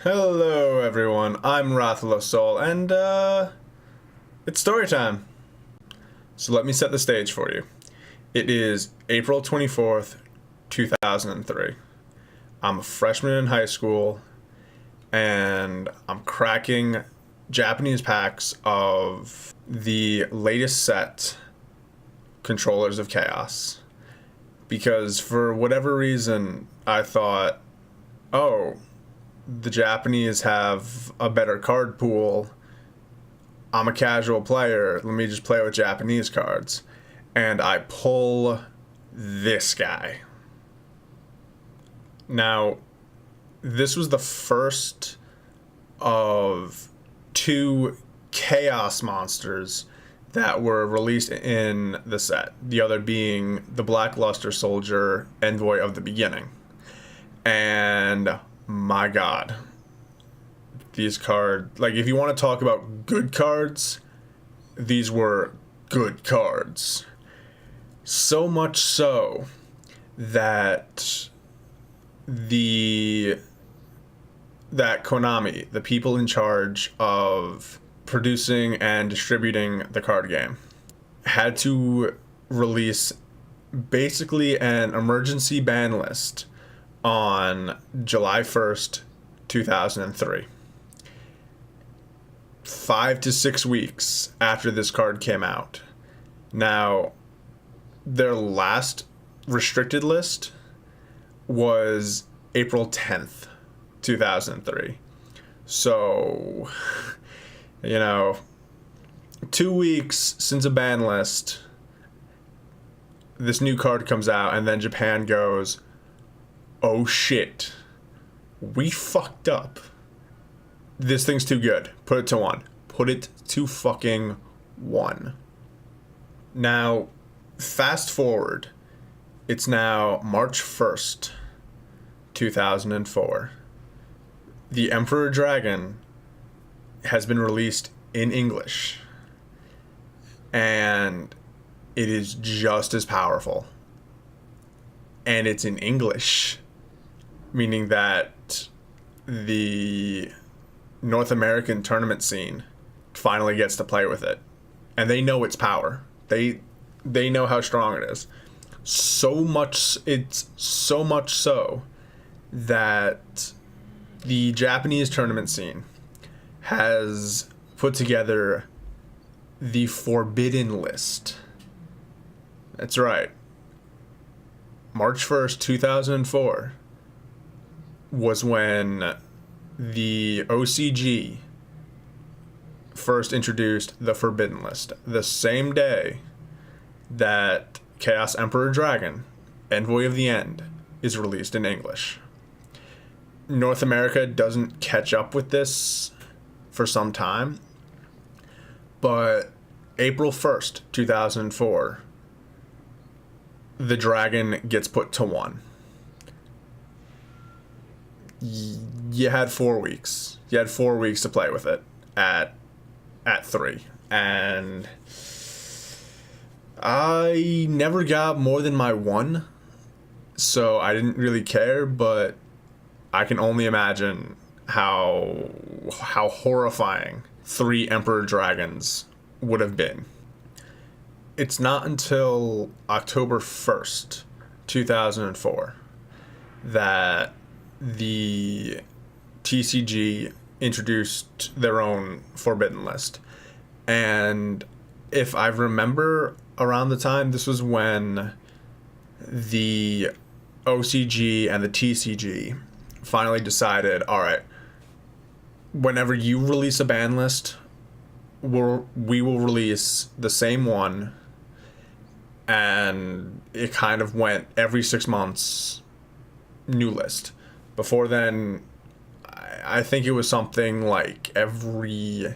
Hello, everyone. I'm Rathalos, and it's story time. So let me set the stage for you. It is April 24th, 2003. I'm a freshman in high school, and I'm cracking Japanese packs of the latest set Controllers of Chaos. Because for whatever reason, I thought, oh, the Japanese have a better card pool. I'm a casual player. Let me just play with Japanese cards. And I pull this guy. Now, this was the first of two chaos monsters that were released in the set. The other being the Blackluster Soldier Envoy of the Beginning. And my god, these cards, like, if you want to talk about good cards, these were good cards. So much so that Konami, the people in charge of producing and distributing the card game, had to release basically an emergency ban list on July 1st, 2003. 5 to 6 weeks after this card came out. Now, their last restricted list was April 10th, 2003. So, 2 weeks since a ban list, this new card comes out, and then Japan goes, oh shit, we fucked up. This thing's too good. Put it to 1. Put it to fucking 1. Now, fast forward. It's now March 1st, 2004. The Emperor Dragon has been released in English. And it is just as powerful. And it's in English. Meaning that the North American tournament scene finally gets to play with it. And they know its power. They know how strong it is. It's so much so that the Japanese tournament scene has put together the Forbidden List. That's right. March 1st, 2004 was when the OCG first introduced the Forbidden List. The same day that Chaos Emperor Dragon, Envoy of the End, is released in English. North America doesn't catch up with this for some time, but April 1st, 2004, the Dragon gets put to 1. You had 4 weeks. You had 4 weeks to play with it at 3. And I never got more than my 1, so I didn't really care, but I can only imagine how horrifying 3 Emperor Dragons would have been. It's not until October 1st, 2004, that the TCG introduced their own Forbidden List. And if I remember around the time, this was when the OCG and the TCG finally decided, all right, whenever you release a ban list, we will release the same one. And it kind of went every 6 months, new list. Before then, I think it was something like every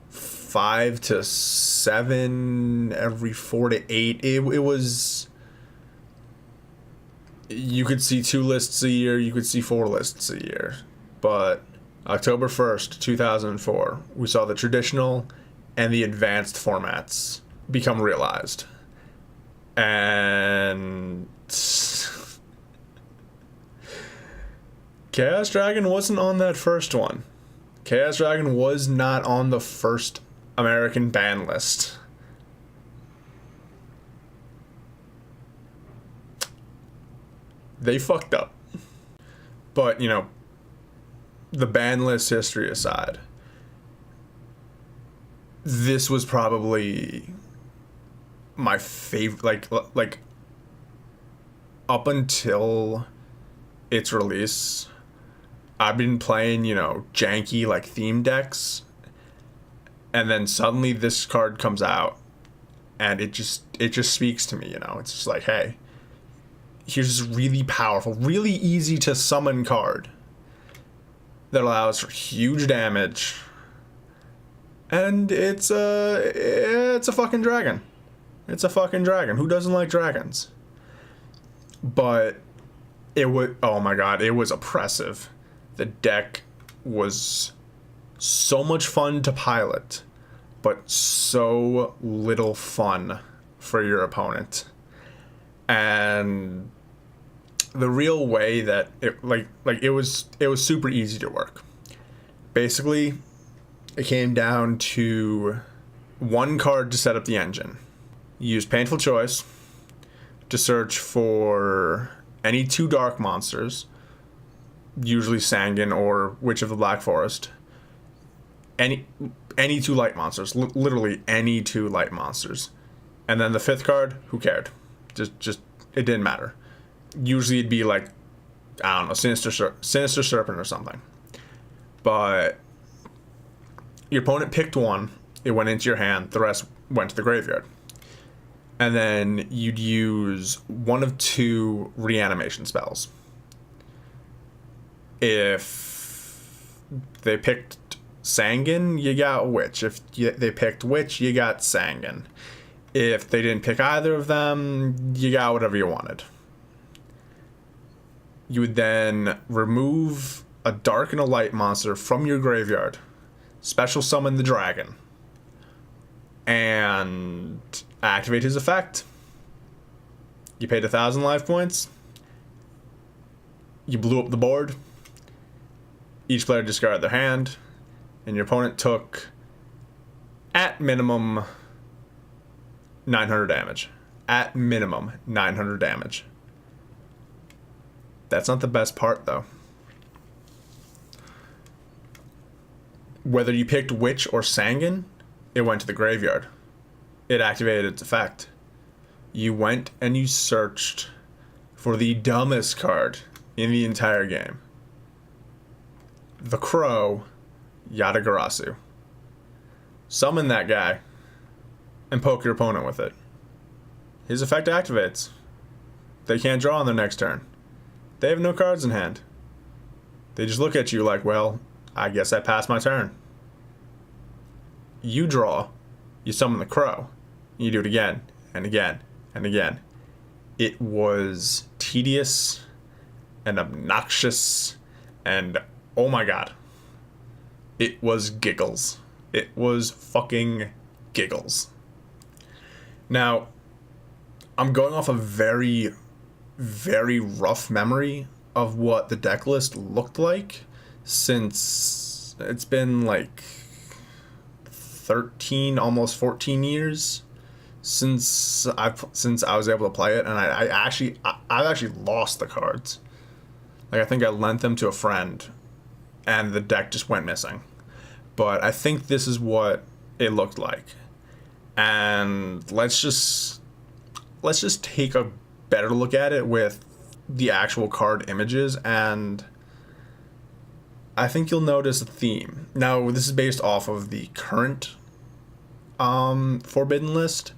5 to 7, every 4 to 8. It was, you could see 2 lists a year, you could see 4 lists a year. But October 1st, 2004, we saw the traditional and the advanced formats become realized. And Chaos Dragon wasn't on that first one. Chaos Dragon was not on the first American ban list. They fucked up. But, you know, the ban list history aside, this was probably my favorite, like up until its release, I've been playing, you know, janky like theme decks, and then suddenly this card comes out and it just speaks to me, you know. It's just like, hey, here's this really powerful, really easy to summon card that allows for huge damage, and it's a fucking dragon. It's a fucking dragon. Who doesn't like dragons? But it would, oh my god, it was oppressive. The deck was so much fun to pilot, but so little fun for your opponent. And the real way that it was super easy to work. Basically, it came down to one card to set up the engine. You use Painful Choice to search for any 2 dark monsters, usually Sangan or Witch of the Black Forest. Any 2 light monsters, literally any 2 light monsters. And then the 5th card, who cared? Just it didn't matter. Usually it'd be like, I don't know, Sinister Serpent or something. But your opponent picked one, it went into your hand, the rest went to the graveyard. And then you'd use one of 2 reanimation spells. If they picked Sangan, you got Witch. If they picked Witch, you got Sangan. If they didn't pick either of them, you got whatever you wanted. You would then remove a dark and a light monster from your graveyard, special summon the dragon, and activate his effect. You paid 1,000 life points. You blew up the board. Each player discarded their hand, and your opponent took, at minimum, 900 damage. At minimum, 900 damage. That's not the best part, though. Whether you picked Witch or Sangan, it went to the graveyard. It activated its effect. You went and you searched for the dumbest card in the entire game. The Crow, Yata-garasu. Summon that guy and poke your opponent with it. His effect activates. They can't draw on their next turn. They have no cards in hand. They just look at you like, well, I guess I passed my turn. You draw. You summon the Crow. You do it again and again and again. It was tedious and obnoxious and, oh my god, it was giggles. It was fucking giggles. Now, I'm going off a very, very rough memory of what the deck list looked like, since it's been like 13, almost 14 years since I was able to play it, and I've actually lost the cards. Like, I think I lent them to a friend, and the deck just went missing. But I think this is what it looked like, and let's just take a better look at it with the actual card images, and I think you'll notice a theme. Now, this is based off of the current Forbidden list,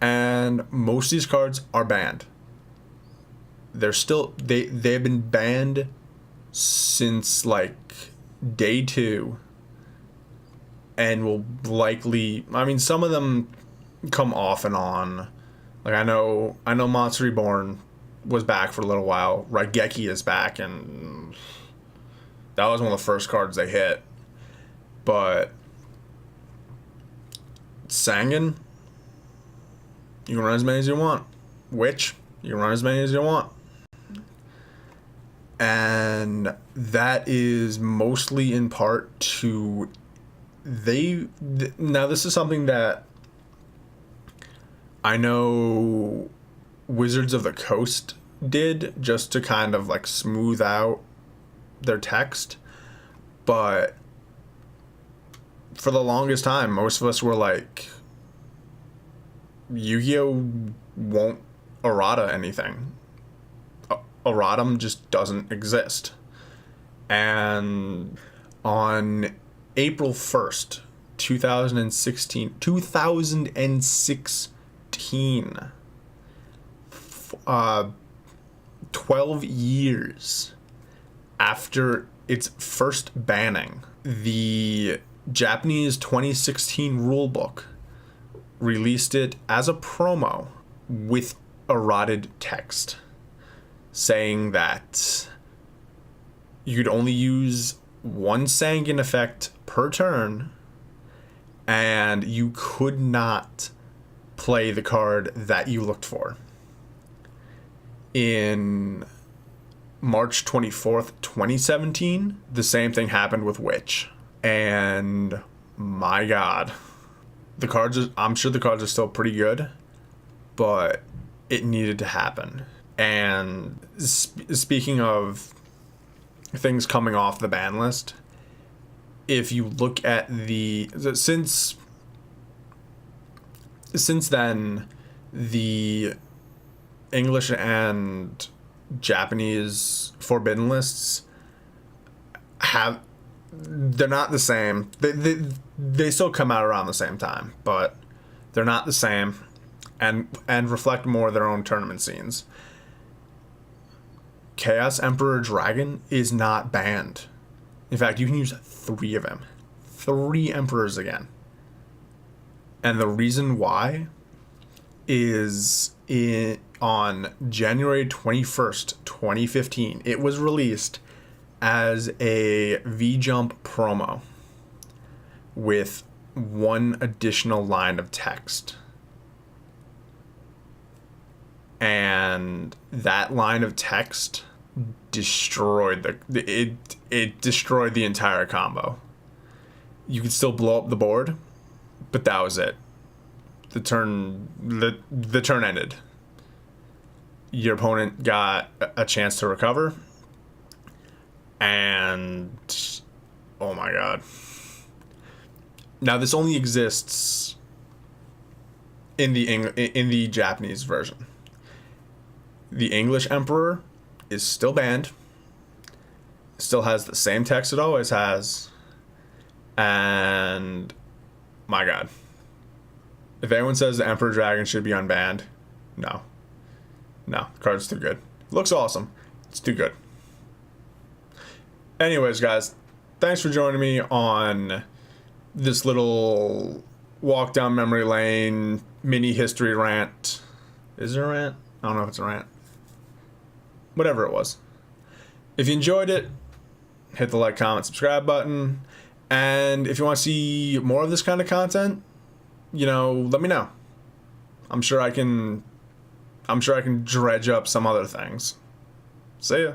and most of these cards are banned. They're still, they've been banned since like day 2, and will likely, I mean, some of them come off and on. Like, I know Monster Reborn was back for a little while. Raigeki is back, and that was one of the first cards they hit. But Sangan, you can run as many as you want. Witch, you can run as many as you want. And that is mostly in part to now this is something that I know Wizards of the Coast did just to kind of like smooth out their text, but for the longest time most of us were like, Yu-Gi-Oh won't errata anything. Erratum just doesn't exist. And on April 1st, 2016, 12 years after its first banning, the Japanese 2016 rulebook released it as a promo with errated text, saying that you could only use one Sanguine effect per turn, and you could not play the card that you looked for. In March 24th, 2017, the same thing happened with Witch. And my God, I'm sure the cards are still pretty good, but it needed to happen. And speaking of things coming off the ban list, if you look at since then, the English and Japanese forbidden lists they're not the same. They still come out around the same time, but they're not the same, and reflect more their own tournament scenes. Chaos Emperor Dragon is not banned. In fact, you can use 3 of them. 3 Emperors again. And the reason why is on January 21st, 2015, it was released as a V-Jump promo with 1 additional line of text. And that line of text destroyed it destroyed the entire combo. You could still blow up the board, but that was it. The turn ended. Your opponent got a chance to recover, and oh my God. Now this only exists in the Japanese version. The English Emperor is still banned. Still has the same text it always has. And my God. If anyone says the Emperor Dragon should be unbanned, no. No, the card's too good. It looks awesome. It's too good. Anyways, guys, thanks for joining me on this little walk down memory lane mini history rant. Is there a rant? I don't know if it's a rant. Whatever it was. If you enjoyed it, hit the like, comment, subscribe button. And if you want to see more of this kind of content, let me know. I'm sure I can dredge up some other things. See ya.